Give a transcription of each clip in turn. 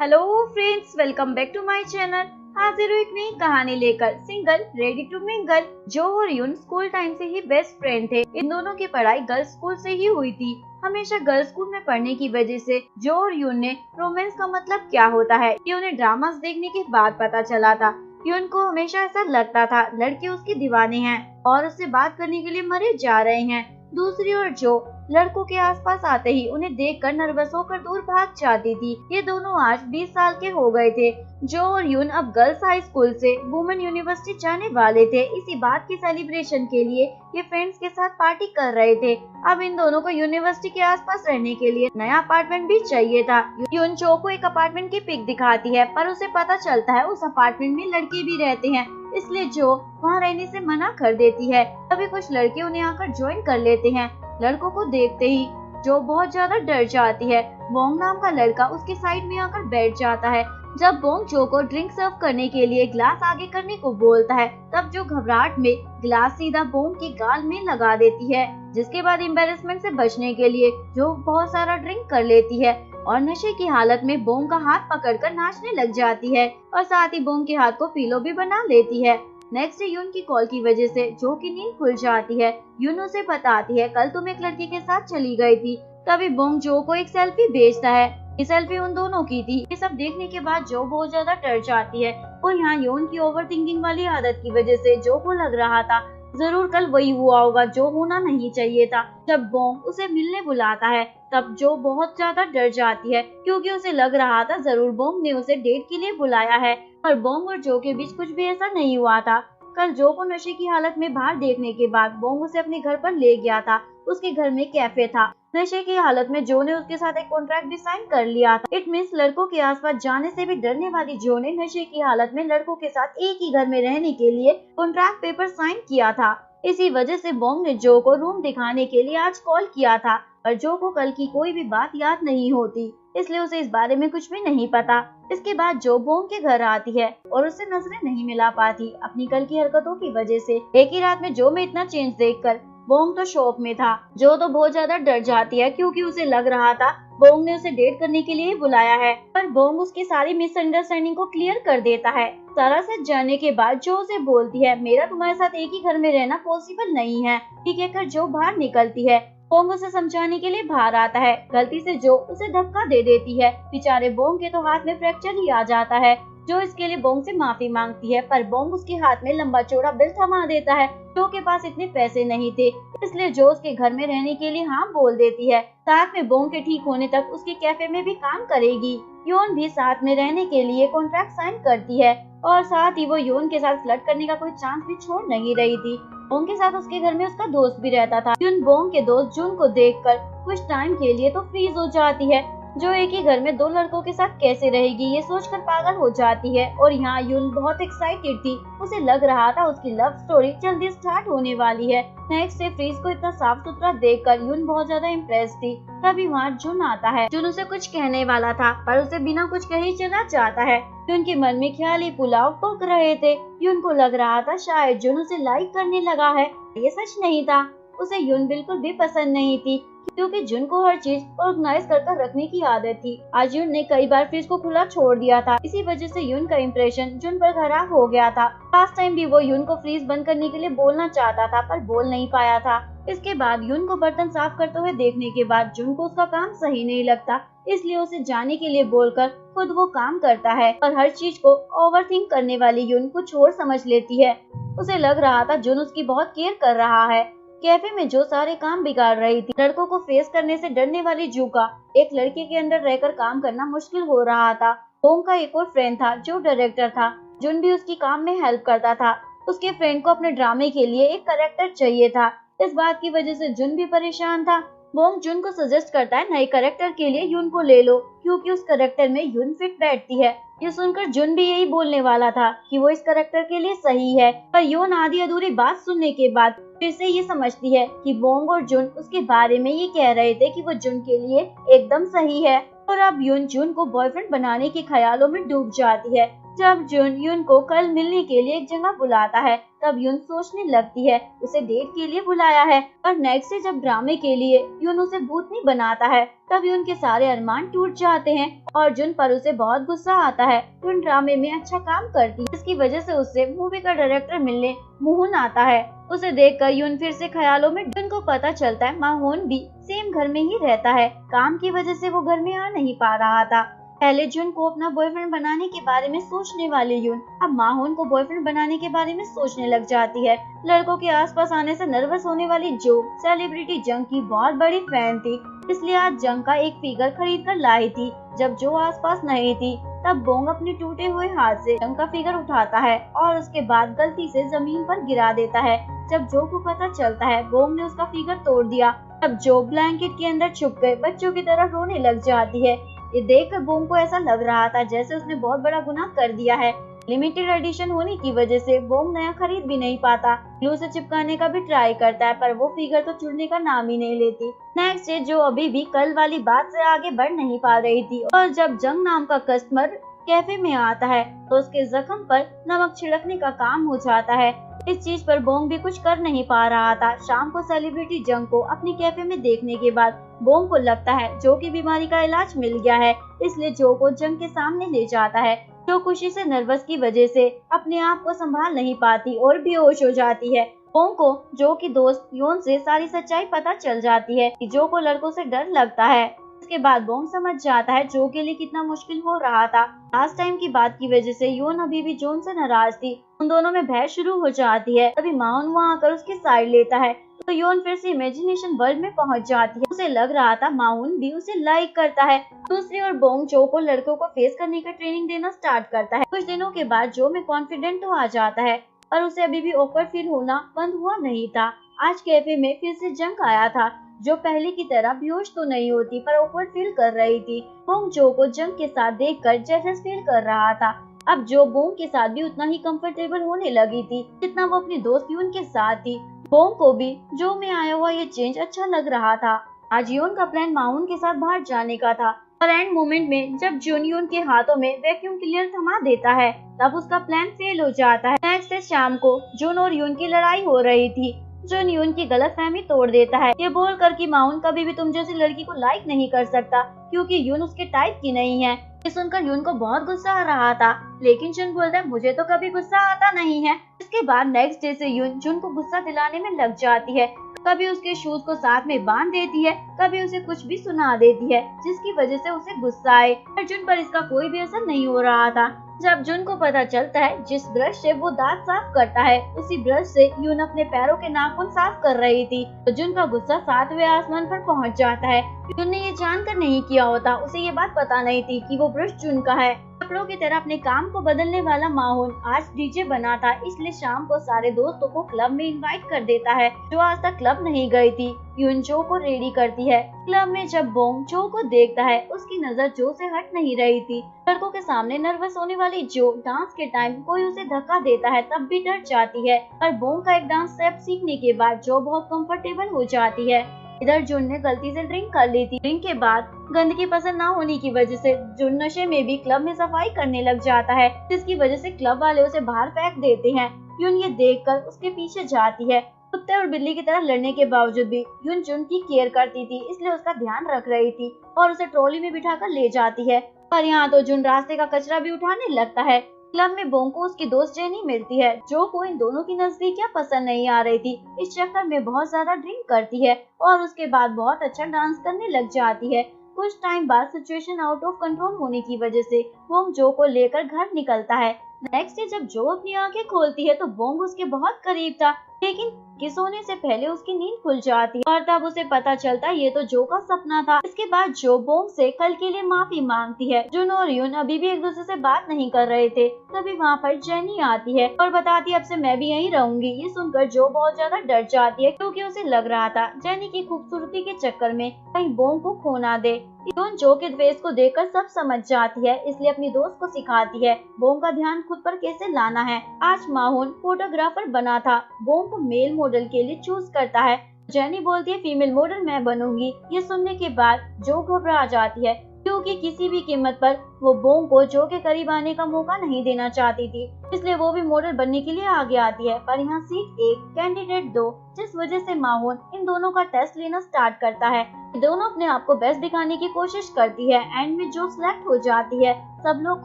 Hello friends, welcome back to my channel. हाजिर हूँ एक नई कहानी लेकर। Single ready to mingle. जो और यून स्कूल टाइम से ही बेस्ट फ्रेंड थे। इन दोनों की पढ़ाई गर्ल्स स्कूल से ही हुई थी। हमेशा गर्ल्स स्कूल में पढ़ने की वजह से जो और यून ने रोमांस का मतलब क्या होता है ये उन्हें ड्रामास देखने के बाद पता चला था। यून को हमेशा ऐसा लगता था लड़के उसके दीवाने हैं और उससे बात करने के लिए मरे जा रहे हैं। दूसरी ओर जो लड़कों के आसपास आते ही उन्हें देखकर नर्वस होकर दूर भाग जाती थी। ये दोनों आज 20 साल के हो गए थे। जो और यून अब गर्ल्स हाई स्कूल से वुमेन यूनिवर्सिटी जाने वाले थे। इसी बात की सेलिब्रेशन के लिए ये फ्रेंड्स के साथ पार्टी कर रहे थे। अब इन दोनों को यूनिवर्सिटी के आसपास रहने के लिए नया अपार्टमेंट भी चाहिए था। यून जो को एक अपार्टमेंट की पिक दिखाती है, पर उसे पता चलता है उस अपार्टमेंट में लड़के भी रहते हैं, इसलिए जो वहाँ रहने से मना कर देती है। तभी कुछ लड़के उन्हें आकर ज्वाइन कर लेते हैं। लड़कों को देखते ही जो बहुत ज्यादा डर जाती है। बोंग नाम का लड़का उसके साइड में आकर बैठ जाता है। जब बोंग जो को ड्रिंक सर्व करने के लिए ग्लास आगे करने को बोलता है, तब जो घबराहट में ग्लास सीधा बोंग के गाल में लगा देती है, जिसके बाद एम्बैरेसमेंट से बचने के लिए जो बहुत सारा ड्रिंक कर लेती है और नशे की हालत में बोंग का हाथ पकड़कर नाचने लग जाती है और साथ ही बोंग के हाथ को पीलो भी बना लेती है। नेक्स्ट डे यून की कॉल की वजह से जो की नींद खुल जाती है। यून उसे बताती है कल तुम एक लड़के के साथ चली गई थी। तभी बोंग जो को एक सेल्फी भेजता है। ये सेल्फी उन दोनों की थी। ये सब देखने के बाद जो बहुत ज्यादा डर जाती है और यहाँ यून की ओवर थिंकिंग वाली आदत की वजह से जो को लग रहा था जरूर कल वही हुआ होगा जो होना नहीं चाहिए था। जब बोंग उसे मिलने बुलाता है तब जो बहुत ज्यादा डर जाती है, क्योंकि उसे लग रहा था जरूर बोंग ने उसे डेट के लिए बुलाया है। पर बोंग और जो के बीच कुछ भी ऐसा नहीं हुआ था। कल जो को नशे की हालत में बाहर देखने के बाद बोंग उसे अपने घर पर ले गया था। उसके घर में कैफे था। नशे की हालत में जो ने उसके साथ एक कॉन्ट्रैक्ट भी साइन कर लिया था। इट मीन्स लड़कों के आसपास जाने से भी डरने वाली जो ने नशे की हालत में लड़कों के साथ एक ही घर में रहने के लिए कॉन्ट्रैक्ट पेपर साइन किया था। इसी वजह से बोंग ने जो को रूम दिखाने के लिए आज कॉल किया था, पर जो को कल की कोई भी बात याद नहीं होती, इसलिए उसे इस बारे में कुछ भी नहीं पता। इसके बाद जो बोंग के घर आती है और उससे नजरें नहीं मिला पाती अपनी कल की हरकतों की वजह से। एक ही रात में जो में इतना चेंज देखकर बोंग तो शॉक में था। जो तो बहुत ज्यादा डर जाती है, क्योंकि उसे लग रहा था बोंग ने उसे डेट करने के लिए बुलाया है। पर बोंग उसकी सारी मिसअंडरस्टैंडिंग को क्लियर कर देता है। सारा सच जानने के बाद जो उसे बोलती है मेरा तुम्हारे साथ एक ही घर में रहना पॉसिबल नहीं है। ठीक है कर जो बाहर निकलती है। बोंग उसे समझाने के लिए बाहर आता है। गलती से जो उसे धक्का दे देती है। बेचारे बोंग के तो हाथ में फ्रैक्चर ही आ जाता है। जो इसके लिए बोंग से माफी मांगती है, पर बोंग उसके हाथ में लंबा चौड़ा बिल थमा देता है। जो के पास इतने पैसे नहीं थे, इसलिए जो उसके घर में रहने के लिए हाँ बोल देती है। साथ में बोंग के ठीक होने तक उसके कैफे में भी काम करेगी। योन भी साथ में रहने के लिए कॉन्ट्रैक्ट साइन करती है और साथ ही वो योन के साथ फ्लर्ट करने का कोई चांस भी छोड़ नहीं रही थी। बोंग के साथ उसके घर में उसका दोस्त भी रहता था। यून बोंग के दोस्त जुन को देखकर कुछ टाइम के लिए तो फ्रीज हो जाती है। जो एक ही घर में दो लड़कों के साथ कैसे रहेगी ये सोचकर पागल हो जाती है। और यहाँ यून बहुत एक्साइटेड थी। उसे लग रहा था उसकी लव स्टोरी जल्दी स्टार्ट होने वाली है। नेक्स्ट डे फ्रीज को इतना साफ सुथरा देखकर यून बहुत ज्यादा इम्प्रेस थी। तभी वहाँ जुन आता है। जुन उसे कुछ कहने वाला था, पर उसे बिना कुछ कहे चला जाता है। यून के मन में ख्याली पुलाव पक रहे थे। यून को लग रहा था शायद जुन उसे लाइक करने लगा है। ये सच नहीं था। उसे यून बिल्कुल भी पसंद नहीं थी, क्योंकि जुन को हर चीज ऑर्गेनाइज कर रखने की आदत थी। आज यून ने कई बार फ्रिज को खुला छोड़ दिया था। इसी वजह से यून का इम्प्रेशन जुन पर खराब हो गया था। लास्ट टाइम भी वो यून को फ्रीज बंद करने के लिए बोलना चाहता था, पर बोल नहीं पाया था। इसके बाद यून को बर्तन साफ करते हुए देखने के बाद जुन को उसका काम सही नहीं लगता, इसलिए उसे जाने के लिए बोलकर खुद वो काम करता है। और हर चीज को ओवरथिंक करने वाली यून कुछ और समझ लेती है। उसे लग रहा था जुन उसकी बहुत केयर कर रहा है। कैफे में जो सारे काम बिगाड़ रही थी। लड़कों को फेस करने से डरने वाली जू का एक लड़के के अंदर रहकर काम करना मुश्किल हो रहा था। बोंग का एक और फ्रेंड था जो डायरेक्टर था। जुन भी उसकी काम में हेल्प करता था। उसके फ्रेंड को अपने ड्रामे के लिए एक कैरेक्टर चाहिए था। इस बात की वजह से जुन भी परेशान था। बोंग जुन को सजेस्ट करता है नए कैरेक्टर के लिए यून को ले लो, क्योंकि उस कैरेक्टर में यून फिट बैठती है। ये सुनकर जुन भी यही बोलने वाला था कि वो इस कैरेक्टर के लिए सही है, पर यून आधी अधूरी बात सुनने के बाद फिर से ये समझती है कि बोंग और जुन उसके बारे में ये कह रहे थे कि वो जुन के लिए एकदम सही है। और अब यून जुन को बॉयफ्रेंड बनाने के ख्यालों में डूब जाती है। जब जुन यून को कल मिलने के लिए एक जगह बुलाता है, तब यून सोचने लगती है उसे डेट के लिए बुलाया है। और नेक्स्ट डे जब ड्रामे के लिए यून उसे भूतनी बनाता है, तब यून के सारे अरमान टूट जाते हैं और जुन पर उसे बहुत गुस्सा आता है। यून ड्रामे में अच्छा काम करती है, जिसकी वजह से उसे मूवी का डायरेक्टर मिलने मोहन आता है। उसे देखकर यून फिर से ख्यालों में। जुन को पता चलता है माहौन भी सेम घर में ही रहता है। काम की वजह से वो घर में आ नहीं पा रहा था। पहले जुन को अपना बॉयफ्रेंड बनाने के बारे में सोचने वाली यून अब माहौन को बॉयफ्रेंड बनाने के बारे में सोचने लग जाती है। लड़कों के आसपास आने से नर्वस होने वाली जो सेलिब्रिटी जंग की बहुत बड़ी फैन थी, इसलिए आज जंग का एक फिगर खरीद कर लाई थी। जब जो आसपास नहीं थी, तब बोंग अपने टूटे हुए हाथ से जंग का फिगर उठाता है और उसके बाद गलती से जमीन पर गिरा देता है। जब जो को पता चलता है बोंग ने उसका फिगर तोड़ दिया, तब जो ब्लैंकेट के अंदर छुप कर बच्चों की तरह रोने लग जाती है। ये देखकर बोंग को ऐसा लग रहा था जैसे उसने बहुत बड़ा गुनाह कर दिया है। लिमिटेड एडिशन होने की वजह से बोंग नया खरीद भी नहीं पाता। ग्लू से चिपकाने का भी ट्राई करता है, पर वो फिगर तो जुड़ने का नाम ही नहीं लेती। नेक्स्ट डे जो अभी भी कल वाली बात से आगे बढ़ नहीं पा रही थी, और जब जंग नाम का कस्टमर कैफे में आता है, तो उसके जख्म पर नमक छिड़कने का काम हो जाता है। इस चीज पर बोंग भी कुछ कर नहीं पा रहा था। शाम को सेलिब्रिटी जंग को अपने कैफे में देखने के बाद बोंग को लगता है जो की बीमारी का इलाज मिल गया है, इसलिए जो को जंग के सामने ले जाता है। जो खुशी से नर्वस की वजह से अपने आप को संभाल नहीं पाती और बेहोश हो जाती है। बोंग को जो की दोस्त योन से सारी सच्चाई पता चल जाती है कि जो को लड़कों से डर लगता है। इसके बाद बोंग समझ जाता है जो के लिए कितना मुश्किल हो रहा था। लास्ट टाइम की बात की वजह से योन अभी भी जोन से नाराज थी। उन दोनों में बहस शुरू हो जाती है। तभी माउन वहाँ आकर उसकी साइड लेता है, तो योन फिर से इमेजिनेशन वर्ल्ड में पहुंच जाती है। उसे लग रहा था माउन भी उसे लाइक करता है। दूसरी ओर बोंग जो को लड़कों को फेस करने का ट्रेनिंग देना स्टार्ट करता है। कुछ दिनों के बाद जो में कॉन्फिडेंट तो आ जाता है, पर उसे अभी भी ऑकवर्ड फील होना बंद हुआ नहीं था। आज कैफे में फिर से जंग आया था। जो पहले की तरह बेहोश तो नहीं होती, पर ऑकवर्ड फील कर रही थी। बोंग जो को जंग के साथ देखकर जेलस फील कर रहा था। अब जो बोंग के साथ भी उतना ही कंफर्टेबल होने लगी थी जितना वो अपनी दोस्त यून के साथ थी। बोंग को भी जो में आया हुआ ये चेंज अच्छा लग रहा था। आज यून का प्लान माउन के साथ बाहर जाने का था, पर एंड मोमेंट में जब जुन यून के हाथों में वैक्यूम क्लीनर थमा देता है, तब उसका प्लान फेल हो जाता है। नेक्स्ट डे शाम को जुन और यून की लड़ाई हो रही थी। जुन यून की गलतफहमी तोड़ देता है, ये बोलकर कि माउन कभी भी तुम जैसी लड़की को लाइक नहीं कर सकता, क्योंकि यून उसके टाइप की नहीं है। ये सुनकर यून को बहुत गुस्सा आ रहा था, लेकिन जुन बोलता है मुझे तो कभी गुस्सा आता नहीं है। इसके बाद नेक्स्ट डे से यून जुन को गुस्सा दिलाने में लग जाती है। कभी उसके शूज को साथ में बांध देती है, कभी उसे कुछ भी सुना देती है, जिसकी वजह से उसे गुस्सा आए। पर जुन पर इसका कोई भी असर नहीं हो रहा था। जब जुन को पता चलता है जिस ब्रश से वो दांत साफ करता है, उसी ब्रश से यून अपने पैरों के नाखून साफ कर रही थी, तो जुन का गुस्सा 7वें आसमान पर पहुंच जाता है। यून ने ये जानकर नहीं किया होता, उसे ये बात पता नहीं थी कि वो ब्रश जुन का है। कपड़ों की तरह अपने काम को बदलने वाला माहौन आज डीजे बना था, इसलिए शाम को सारे दोस्तों को क्लब में इनवाइट कर देता है जो आज तक क्लब नहीं गई थी। यून जो को रेडी करती है। क्लब में जब बोंग जो को देखता है, उसकी नजर जो से हट नहीं रही थी। लड़कों के सामने नर्वस होने वाली जो डांस के टाइम कोई उसे धक्का देता है, तब भी डर जाती है। पर बोंग का एक डांस स्टेप सीखने के बाद जो बहुत कंफर्टेबल हो जाती है। इधर जुन ने गलती से ड्रिंक कर ली थी। ड्रिंक के बाद गंदगी पसंद ना होने की वजह से जुन नशे में भी क्लब में सफाई करने लग जाता है, जिसकी वजह से क्लब वाले उसे बाहर फेंक देते हैं। यून ये देखकर उसके पीछे जाती है। कुत्ते और बिल्ली की तरह लड़ने के बावजूद भी यून जुन की केयर करती थी, इसलिए उसका ध्यान रख रही थी और उसे ट्रॉली में बिठाकर ले जाती है। पर यहाँ तो जुन रास्ते का कचरा भी उठाने लगता है। क्लब में बोंग को उसकी दोस्त जेनी मिलती है, जो को इन दोनों की नजदीकियां पसंद नहीं आ रही थी। इस चक्कर में बहुत ज्यादा ड्रिंक करती है और उसके बाद बहुत अच्छा डांस करने लग जाती है। कुछ टाइम बाद सिचुएशन आउट ऑफ कंट्रोल होने की वजह से बोंग जो को लेकर घर निकलता है। नेक्स्ट डे जब जो अपनी आंखें खोलती है, तो बोंग उसके बहुत करीब था, लेकिन किस होने से पहले उसकी नींद खुल जाती है और तब उसे पता चलता ये तो जो का सपना था। इसके बाद जो बोंग से कल के लिए माफी मांगती है। जुन और यून अभी भी एक दूसरे से बात नहीं कर रहे थे, तभी वहाँ पर जेनी आती है और बताती है अब से मैं भी यहीं रहूंगी। ये सुनकर जो बहुत ज्यादा डर जाती है, क्योंकि उसे लग रहा था जेनी की खूबसूरती के चक्कर में कहीं बोंग को खो ना दे। यून जो के फेस को देखकर सब समझ जाती है, इसलिए अपनी दोस्त को सिखाती है बोंग का ध्यान खुद पर कैसे लाना है। आज माहौन फोटोग्राफर बना था, बोंग को मेल मॉडल के लिए चूज करता है। जेनी बोलती है फीमेल मॉडल मैं बनूंगी। ये सुनने के बाद जो घबरा जाती है। क्योंकि किसी भी कीमत पर वो बोंग को जो के करीब आने का मौका नहीं देना चाहती थी, इसलिए वो भी मॉडल बनने के लिए आगे आती है। पर यहाँ सीट 1 कैंडिडेट 2, जिस वजह से माहौन इन दोनों का टेस्ट लेना स्टार्ट करता है। दोनों अपने आप को बेस्ट दिखाने की कोशिश करती है। एंड में जो सिलेक्ट हो जाती है सब लोग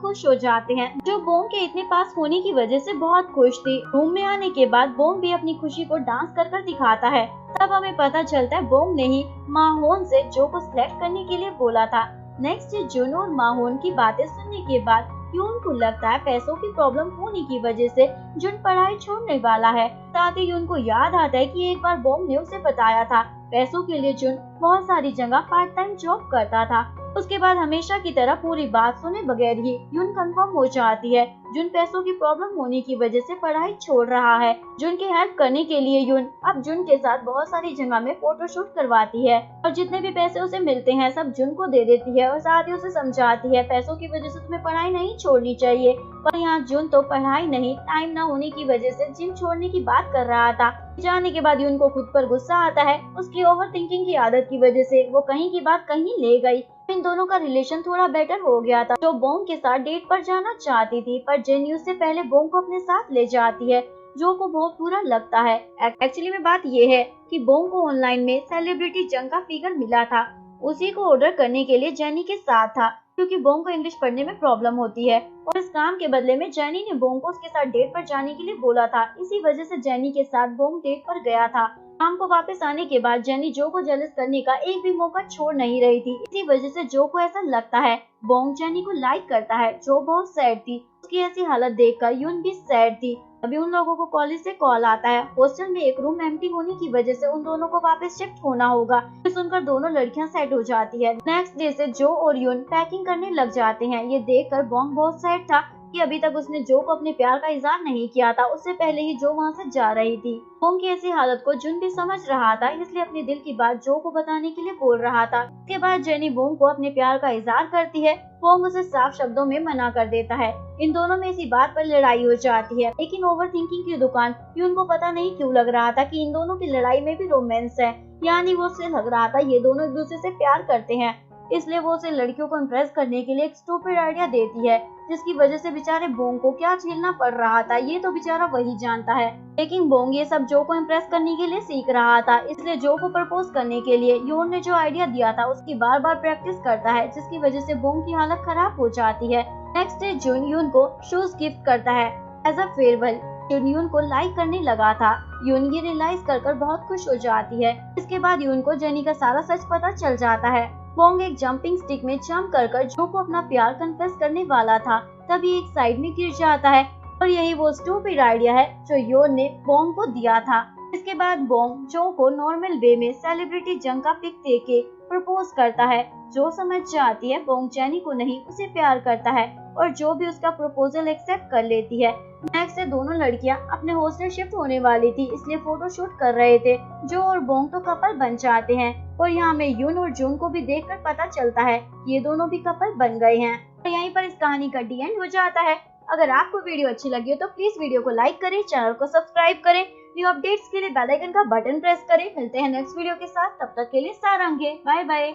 खुश हो जाते हैं। जो बोंग के इतने पास होने की वजह से बहुत खुश थी। रूम में आने के बाद बोंग भी अपनी खुशी को डांस कर कर दिखाता है। तब हमें पता चलता है बोंग ने ही माहौन से जो को सिलेक्ट करने के लिए बोला था। नेक्स्ट जुन और माहौन की बातें सुनने के बाद यून को लगता है पैसों की प्रॉब्लम होने की वजह से जुन पढ़ाई छोड़ने वाला है। साथ ही यून को याद आता है कि एक बार बोंग ने उसे बताया था पैसों के लिए जुन बहुत सारी जगह पार्ट टाइम जॉब करता था। उसके बाद हमेशा की तरह पूरी बात सुने बगैर ही यून कंफर्म हो जाती है जुन पैसों की प्रॉब्लम होने की वजह से पढ़ाई छोड़ रहा है। जुन की हेल्प करने के लिए यून अब जुन के साथ बहुत सारी जगह में फोटोशूट करवाती है और जितने भी पैसे उसे मिलते हैं सब जुन को दे देती है और साथ ही उसे समझाती है पैसों की वजह से तुम्हें पढ़ाई नहीं छोड़नी चाहिए। पर यहाँ जुन तो पढ़ाई नहीं, टाइम न होने की वजह से जिम छोड़ने की बात कर रहा था। जाने के बाद यून को खुद पर गुस्सा आता है। उसकी ओवर थिंकिंग की आदत की वजह से वो कहीं की बात कहीं ले गई। इन दोनों का रिलेशन थोड़ा बेटर हो गया था। जो बोंग के साथ डेट पर जाना चाहती थी, पर जेन्यू से पहले बोंग को अपने साथ ले जाती है, जो को बहुत बुरा लगता है। एक्चुअली में बात ये है कि बोंग को ऑनलाइन में सेलिब्रिटी जंग का फिगर मिला था। उसी को ऑर्डर करने के लिए जेनी के साथ था, क्योंकि बोंग को इंग्लिश पढ़ने में प्रॉब्लम होती है और इस काम के बदले में जेनी ने बोंग को उसके साथ डेट पर जाने के लिए बोला था। इसी वजह से जेनी के साथ बोंग डेट पर गया था। शाम को वापस आने के बाद जेनी जो को जेलस करने का एक भी मौका छोड़ नहीं रही थी। इसी वजह से जो को ऐसा लगता है बोंग जेनी को लाइक करता है। जो बहुत सैड थी, उसकी ऐसी हालत देखकर यून भी सैड थी। अभी उन लोगों को कॉलेज से कॉल आता है। हॉस्टल में एक रूम एम्प्टी होने की वजह से उन दोनों को वापस शिफ्ट होना होगा। फिर सुनकर दोनों लड़कियां सेट हो जाती है। नेक्स्ट डे से जो और यून पैकिंग करने लग जाते हैं। ये देखकर बोंग बहुत सैड था कि अभी तक उसने जो को अपने प्यार का इजहार नहीं किया था। उससे पहले ही जो वहाँ से जा रही थी। बोंग की ऐसी हालत को जुन भी समझ रहा था, इसलिए अपने दिल की बात जो को बताने के लिए बोल रहा था। इसके बाद जेनी बोंग को अपने प्यार का इजहार करती है। बोंग उसे साफ शब्दों में मना कर देता है। इन दोनों में इसी बात पर लड़ाई हो जाती है। लेकिन ओवर थिंकिंग की दुकान यून को पता नहीं क्यों लग रहा था कि इन दोनों की लड़ाई में भी रोमांस है। यानी वो उसे लग रहा था ये दोनों एक दूसरे से प्यार करते हैं, इसलिए वो उसे लड़कियों को इम्प्रेस करने के लिए एक स्टूपिड आइडिया देती है, जिसकी वजह से बेचारे बोंग को क्या झेलना पड़ रहा था ये तो बेचारा वही जानता है। लेकिन बोंग ये सब जो को इम्प्रेस करने के लिए सीख रहा था, इसलिए जो को प्रपोज करने के लिए यून ने जो आइडिया दिया था उसकी बार बार प्रैक्टिस करता है, जिसकी वजह से बोंग की हालत खराब हो जाती है। नेक्स्ट डे जून यून को शूज गिफ्ट करता है एज अ फेयरवेल। जून यून को लाइक करने लगा था। यून ये रियलाइज कर बहुत खुश हो जाती है। इसके बाद यून को जेनी का सारा सच पता चल जाता है। बोंग एक जंपिंग स्टिक में जंप कर जो को अपना प्यार कन्फेस करने वाला था, तभी एक साइड में गिर जाता है और यही वो स्टूपिड आइडिया है जो योन ने बोंग को दिया था। इसके बाद बोंग जो को नॉर्मल वे में सेलिब्रिटी जंग का पिक देके प्रपोज करता है। जो समझ जाती है बोंग जेनी को नहीं उसे प्यार करता है और जो भी उसका प्रपोजल एक्सेप्ट कर लेती है। नेक्स्ट से दोनों लड़कियां अपने हॉस्टल शिफ्ट होने वाली थी, इसलिए फोटो शूट कर रहे थे। जो और बोंग तो कपल बन जाते हैं और यहाँ में यून और जून को भी देखकर पता चलता है ये दोनों भी कपल बन गए हैं। और यहीं पर इस कहानी का डी एंड हो जाता है। अगर आपको वीडियो अच्छी लगी हो तो प्लीज वीडियो को लाइक करें, चैनल को सब्सक्राइब करें, न्यू अपडेट्स के लिए बेल आइकन का बटन प्रेस करें। मिलते हैं नेक्स्ट वीडियो के साथ, तब तक के लिए सारंगे, बाय बाय।